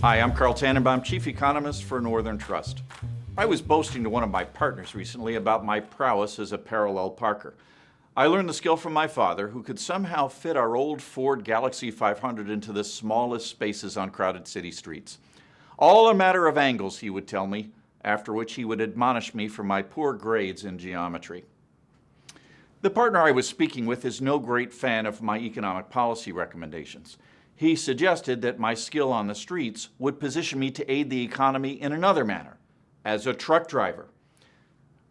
Hi, I'm Carl Tannenbaum, Chief Economist for Northern Trust. I was boasting to one of my partners recently about my prowess as a parallel parker. I learned the skill from my father, who could somehow fit our old Ford Galaxy 500 into the smallest spaces on crowded city streets. All a matter of angles, he would tell me, after which he would admonish me for my poor grades in geometry. The partner I was speaking with is no great fan of my economic policy recommendations. He suggested that my skill on the streets would position me to aid the economy in another manner, as a truck driver.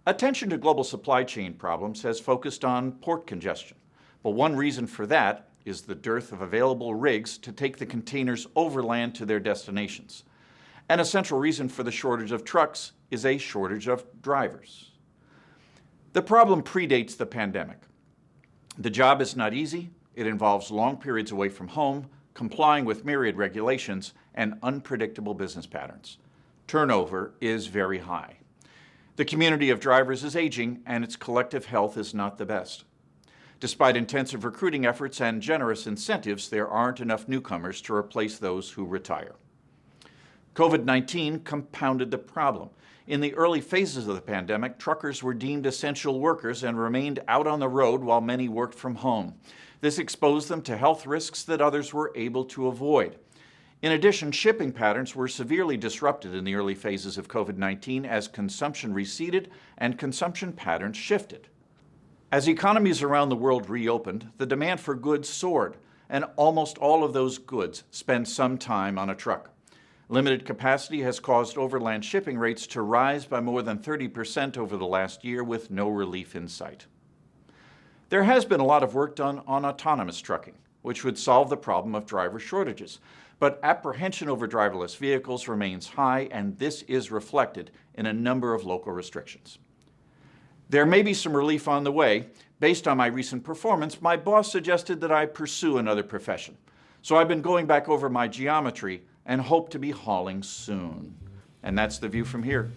Attention to global supply chain problems has focused on port congestion, but one reason for that is the dearth of available rigs to take the containers overland to their destinations. And a central reason for the shortage of trucks is a shortage of drivers. The problem predates the pandemic. The job is not easy. It involves long periods away from home, complying with myriad regulations, and unpredictable business patterns. Turnover is very high. The community of drivers is aging, and its collective health is not the best. Despite intensive recruiting efforts and generous incentives, there aren't enough newcomers to replace those who retire. COVID-19 compounded the problem. In the early phases of the pandemic, truckers were deemed essential workers and remained out on the road while many worked from home. This exposed them to health risks that others were able to avoid. In addition, shipping patterns were severely disrupted in the early phases of COVID-19 as consumption receded and consumption patterns shifted. As economies around the world reopened, the demand for goods soared, and almost all of those goods spend some time on a truck. Limited capacity has caused overland shipping rates to rise by more than 30% over the last year with no relief in sight. There has been a lot of work done on autonomous trucking, which would solve the problem of driver shortages. But apprehension over driverless vehicles remains high, and this is reflected in a number of local restrictions. There may be some relief on the way. Based on my recent performance, my boss suggested that I pursue another profession. So I've been going back over my geometry and hope to be hauling soon. And that's the view from here.